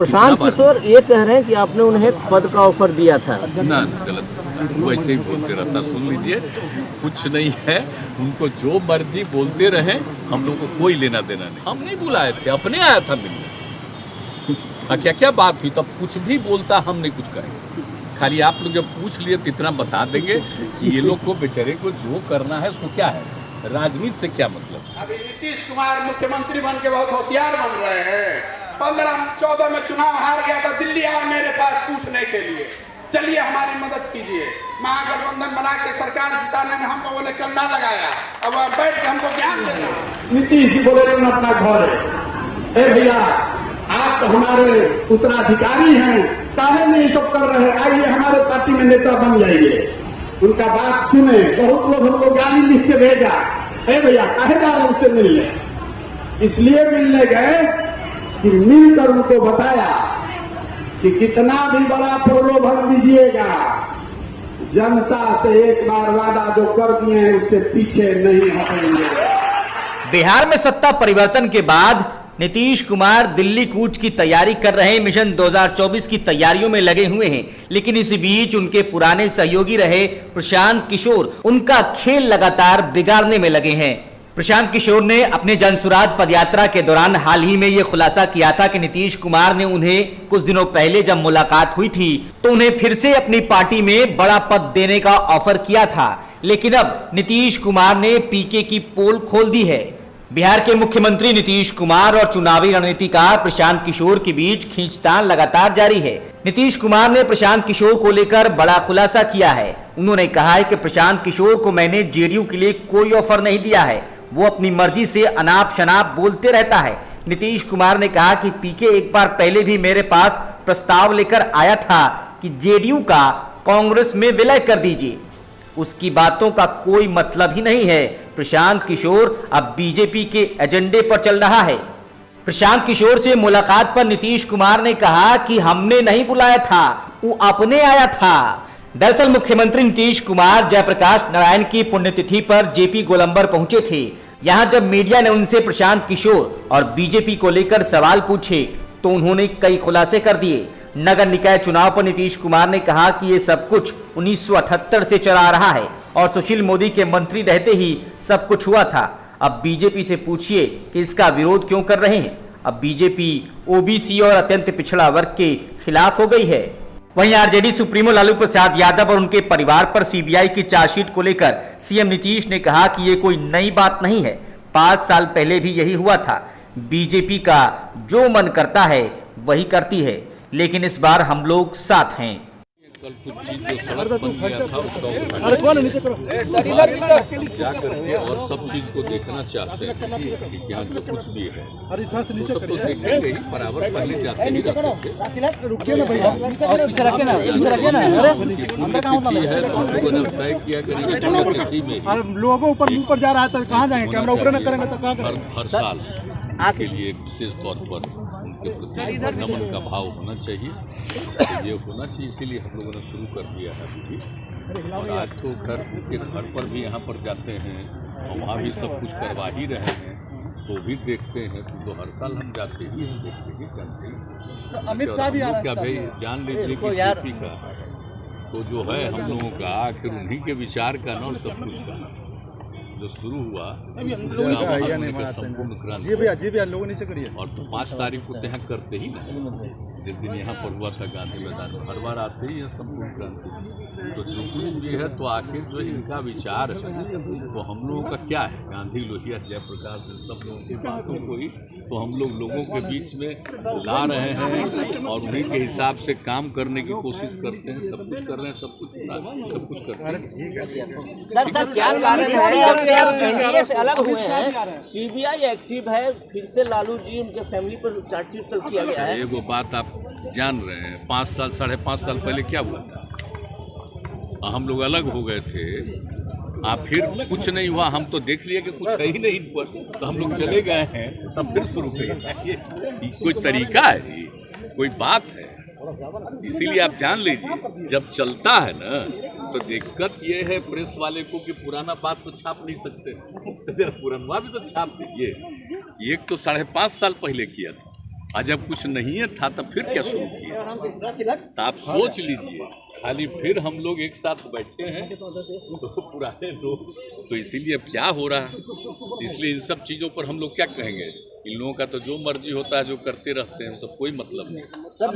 प्रशांत किशोर ये कह रहे हैं कि आपने उन्हें पद का ऑफर दिया था। ना गलत, वैसे ही बोलते रहता। सुन लीजिए, कुछ नहीं है, उनको जो मर्जी बोलते रहे, हम लोग को कोई लेना देना नहीं। हम नहीं बुलाए थे, अपने आया था मिलने। क्या क्या बात हुई, तब कुछ भी बोलता, हम नहीं कुछ करेंगे। खाली आप लोग जब पूछ लिए तो इतना बता देंगे कि ये लोग को बेचारे को जो करना है उसको क्या है, राजनीति से क्या मतलब। अभी नीतीश कुमार मुख्यमंत्री बन के बहुत होशियार बन रहे हैं। 15-14 में चुनाव हार गया था, दिल्ली आया मेरे पास पूछने के लिए, चलिए हमारी मदद कीजिए। महागठबंधन बना के सरकार जिताने में हम लोगों ने कन्ना लगाया। अब वहाँ बैठ के हमको ज्ञान देना। नीतीश जी बोले अपना घर है भैया, आप तो हमारे उत्तराधिकारी हैं, काहे में ये सब कर रहे हैं, आइए हमारे पार्टी में नेता बन जाइए। उनका बात सुने, बहुत लोग हमको गाली लिख के भेजा, भैया काहे जा रहे उससे मिलने। इसलिए मिलने गए कि मिलकर उनको बताया कि कितना भी बड़ा प्रलोभन दीजिएगा, जनता से एक बार वादा जो कर दिए हैं उससे पीछे नहीं हटेंगे। बिहार में सत्ता परिवर्तन के बाद नीतीश कुमार दिल्ली कूच की तैयारी कर रहे हैं, मिशन 2024 की तैयारियों में लगे हुए हैं। लेकिन इस बीच उनके पुराने सहयोगी रहे प्रशांत किशोर उनका खेल लगातार बिगाड़ने में लगे हैं। प्रशांत किशोर ने अपने जनसुराज पदयात्रा के दौरान हाल ही में यह खुलासा किया था कि नीतीश कुमार ने उन्हें कुछ दिनों पहले जब मुलाकात हुई थी तो उन्हें फिर से अपनी पार्टी में बड़ा पद देने का ऑफर किया था। लेकिन अब नीतीश कुमार ने पीके की पोल खोल दी है। बिहार के मुख्यमंत्री नीतीश कुमार और चुनावी रणनीतिकार प्रशांत किशोर के बीच खींचतान लगातार जारी है। नीतीश कुमार ने प्रशांत किशोर को लेकर बड़ा खुलासा किया है। उन्होंने कहा है कि प्रशांत किशोर को मैंने जेडीयू के लिए कोई ऑफर नहीं दिया है, वो अपनी मर्जी से अनाप शनाप बोलते रहता है। नीतीश कुमार ने कहा कि पीके एक बार पहले भी मेरे पास प्रस्ताव लेकर आया था कि जेडीयू का कांग्रेस में विलय कर दीजिए, उसकी बातों का कोई मतलब ही नहीं है। प्रशांत किशोर अब बीजेपी के एजेंडे पर चल रहा है। प्रशांत किशोर से मुलाकात पर नीतीश कुमार ने कहा कि हमने नहीं बुलाया था, वो अपने आया था। दरअसल मुख्यमंत्री नीतीश कुमार जयप्रकाश नारायण की पुण्यतिथि पर जेपी गोलंबर पहुंचे थे। यहां जब मीडिया ने उनसे प्रशांत किशोर और बीजेपी को लेकर सवाल पूछे तो उन्होंने कई खुलासे कर दिए। नगर निकाय चुनाव पर नीतीश कुमार ने कहा कि ये सब कुछ 1978 से चला आ रहा है और सुशील मोदी के मंत्री रहते ही सब कुछ हुआ था। अब बीजेपी से पूछिए कि इसका विरोध क्यों कर रहे हैं। अब बीजेपी ओबीसी और अत्यंत पिछड़ा वर्ग के खिलाफ हो गई है। वहीं आरजेडी सुप्रीमो लालू प्रसाद यादव और उनके परिवार पर सीबीआई की चार्जशीट को लेकर सीएम नीतीश ने कहा कि ये कोई नई बात नहीं है, 5 साल पहले भी यही हुआ था। बीजेपी का जो मन करता है वही करती है, लेकिन इस बार हम लोग साथ हैं। कल कुछ चीज जो सड़क बन गया था उसका क्या करके और सब चीज को देखना चाहते हैं कि क्या जो कुछ भी है वो सब तो देखेंगे ही, बराबर पहले जाते ही रहते थे। रुकिए ना भैया, पीछे रखिए ना, पीछे रखिए ना। अरे अंदर कहाँ होता है तो हम लोगों ने तय किया कि लोगों ऊपर जा रहा है तो कहाँ जाएंगे, कैमरा ऊपर न करेंगे तो कहाँ करेंगे। हर साल के लिए विशेष तौर पर उनके प्रति नमन का भाव होना चाहिए, तो ये होना चाहिए। इसीलिए हम लोगों ने शुरू कर दिया है अभी। और आज तो घर उनके घर पर भी यहाँ पर जाते हैं और वहाँ भी सब कुछ करवा ही रहे हैं, तो भी देखते हैं। तो हर साल हम जाते ही हैं, देखते ही जानते हैं। अमित शाह भी क्या भाई जान लीजिए कि बीजेपी का तो जो है हम लोगों का आखिर उन्हीं के विचार का न सब कुछ का जो शुरू हुआ संपूर्ण क्रांति लोगों नीचे करिए। और तो 5 तारीख को तय करते ही ना, जिस दिन यहाँ पर हुआ था गांधी मैदान में, हर बार आते ही है संपूर्ण क्रांति। तो जो कुछ भी है तो आखिर जो इनका विचार है तो हम लोगों का क्या है, गांधी लोहिया जयप्रकाश सब लोगों की बातों को ही तो हम लोगों के बीच में ला रहे हैं और उन्हीं के हिसाब से काम करने की कोशिश करते हैं। सब कुछ कर रहे हैं, सब कुछ करते हैं। सर क्या कारण है एनडीए से अलग हुए हैं, सीबीआई एक्टिव है, फिर से लालू जी उनके फैमिली पर चार्जशीट कर किया गया है। एगो बात आप जान रहे हैं, 5 साल 5.5 साल पहले क्या हुआ था, हम लोग अलग हो गए थे। फिर कुछ नहीं हुआ, हम तो देख लिए कि कुछ है ही नहीं हुआ, तो हम लोग चले गए हैं, तब फिर शुरू करेंगे। ये कोई तरीका है, ये कोई बात है। इसीलिए आप जान लीजिए जब चलता है ना तो दिक्कत ये है प्रेस वाले को कि पुराना बात तो छाप नहीं सकते, तो जरा पुराना भी तो छाप दीजिए। एक तो 5.5 साल पहले किया था, और जब कुछ नहीं था तब फिर क्या शुरू किया? तो आप सोच लीजिए, खाली फिर हम लोग एक साथ बैठे हैं तो पुराने लोग, तो इसीलिए अब क्या हो रहा है, इसलिए इन सब चीज़ों पर हम लोग क्या कहेंगे? इन लोगों का तो जो मर्जी होता है, जो करते रहते हैं, सब कोई मतलब नहीं। सर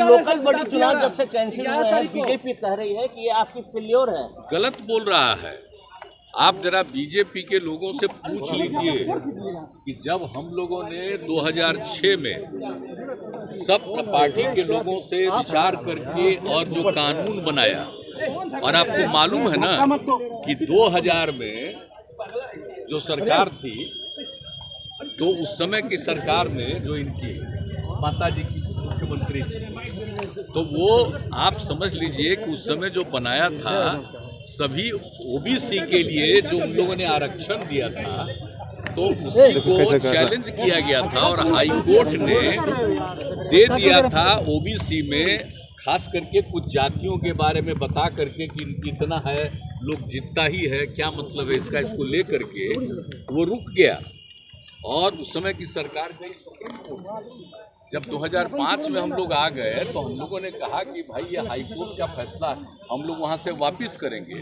लोकल बॉडी चुनाव जब से कैंसिल हुए हैं, बीजेपी कह रही है कि ये आपकी फेल्योर है। गलत बोल रहा है। आप जरा बीजेपी के लोगों से पूछ लीजिए कि जब हम लोगों ने 2006 में सब पार्टी के लोगों से विचार करके और जो कानून बनाया, और आपको मालूम है ना कि 2000 में जो सरकार थी, तो उस समय की सरकार में जो इनकी माता जी की मुख्यमंत्री थी, तो वो आप समझ लीजिए कि उस समय जो बनाया था सभी ओबीसी के लिए, जो उन लोगों ने आरक्षण दिया था, तो उसी को चैलेंज किया गया था और हाई कोर्ट ने दे दिया था ओबीसी में, खास करके कुछ जातियों के बारे में बता करके कि इतना है, लोग जितना ही है, क्या मतलब है इसका, इसको लेकर के वो रुक गया। और उस समय की सरकार गई सुप्रीम कोर्ट। जब 2005 में हम लोग आ गए तो हम लोगों ने कहा कि भाई ये हाई कोर्ट का फैसला हम लोग वहाँ से वापस करेंगे,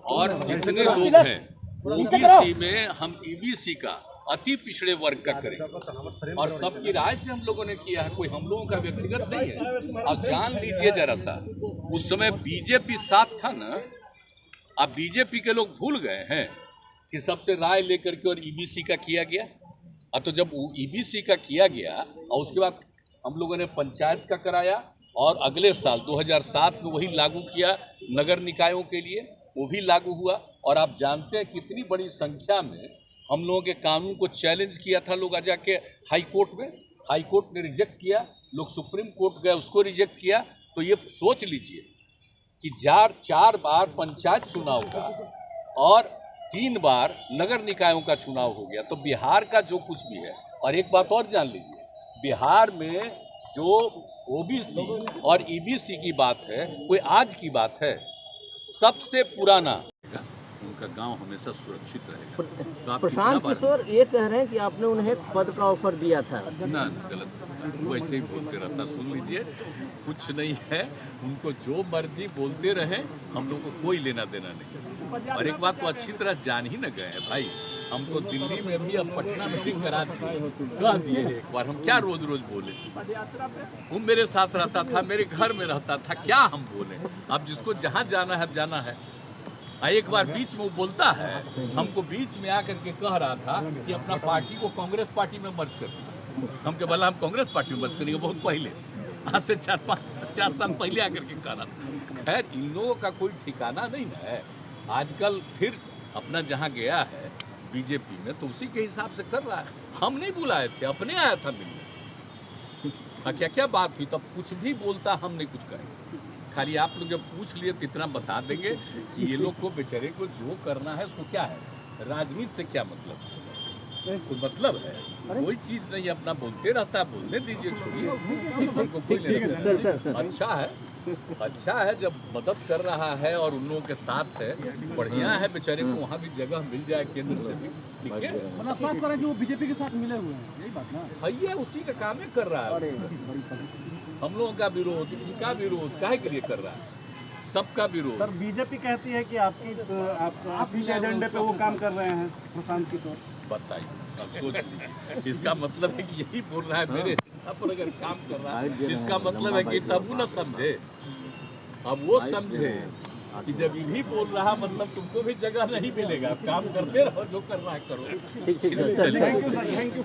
और जितने लोग हैं ओबीसी में हम ईबीसी का, अति पिछड़े वर्ग का करेंगे, और सबकी राय से हम लोगों ने किया है, कोई हम लोगों का व्यक्तिगत नहीं है। अब जान लीजिए जरा सा, उस समय बीजेपी साथ था ना, अब बीजेपी के लोग भूल गए हैं कि सबसे राय लेकर के और ईबीसी का किया गया। अब तो जब ईबीसी का किया गया और उसके बाद हम लोगों ने पंचायत का कराया, और अगले साल 2007 में वही लागू किया नगर निकायों के लिए, वो भी लागू हुआ। और आप जानते हैं कितनी बड़ी संख्या में हम लोगों के कानून को चैलेंज किया था लोग जाके हाई कोर्ट में, हाई कोर्ट ने रिजेक्ट किया, लोग सुप्रीम कोर्ट गए, उसको रिजेक्ट किया। तो ये सोच लीजिए कि 4 बार पंचायत चुनाव का और 3 बार नगर निकायों का चुनाव हो गया। तो बिहार का जो कुछ भी है, और एक बात और जान लीजिए, बिहार में जो ओबीसी और ईबीसी की बात है, कोई आज की बात है, सबसे पुराना उनका गांव हमेशा सुरक्षित रहेगा। तो प्रशांत किशोर ये कह रहे हैं कि आपने उन्हें पद का ऑफर दिया था। ना, गलत, वो ऐसे ही बोलते रहता। सुन लीजिए, कुछ नहीं है, उनको जो मर्जी बोलते रहे, हम लोग को कोई लेना देना नहीं। और एक बात तो अच्छी तरह जान ही न गए हैं भाई, हम तो दिल्ली में भी, अब पटना में भी करा दिए एक बार। हम क्या रोज रोज बोले? वो मेरे साथ रहता था, मेरे घर में रहता था, क्या हम बोले? अब जिसको जहाँ जाना है जाना है। एक बार बीच में वो बोलता है, हमको बीच में आकर के कह रहा था कि अपना पार्टी को कांग्रेस पार्टी में मर्ज कर दिया। हम के बोला हम कांग्रेस पार्टी में मर्ज करेंगे, बहुत पहले, आज से 4 साल पहले आकर के कह रहा था। खैर, इन लोगों का कोई ठिकाना नहीं है। आजकल फिर अपना जहाँ गया है बीजेपी में, तो उसी के हिसाब से कर रहा है। हम नहीं बुलाए थे, अपने आया था मिलने। क्या क्या बात हुई, तब कुछ भी बोलता, हम नहीं कुछ करेंगे। खाली आप लोग जब पूछ लिए तो इतना बता देंगे कि ये लोग को बेचारे को जो करना है उसको क्या है, राजनीति से क्या मतलब है, कोई मतलब है? कोई चीज नहीं, अपना बोलते रहता है, बोलने दीजिए, छोड़िए, हमको कोई लेना। अच्छा है जब मदद कर रहा है और उन लोगों के साथ है, बढ़िया है, बेचारे को वहाँ भी जगह मिल जाए केंद्र से भी, ठीक है। मतलब साफ करें कि वो बीजेपी के साथ मिले हुए हैं, यही बात ना। भैया उसी का काम ही कर रहा है। हम लोगों का विरोध, इनका विरोध काहे के लिए कर रहा है? सबका विरोध। सर, बीजेपी कहती है कि आपके एजेंडे पे वो काम कर रहे हैं प्रशांत किशोर। बताइए, अब सोच लीजिए, इसका मतलब है कि यही बोल रहा है मेरे पर अगर काम कर रहा है, इसका मतलब है कि तब वो न समझे। अब वो समझे कि जब यही बोल रहा, मतलब तुमको भी जगह नहीं मिलेगा, काम करते रहो, जो कर रहा है करो। Thank you.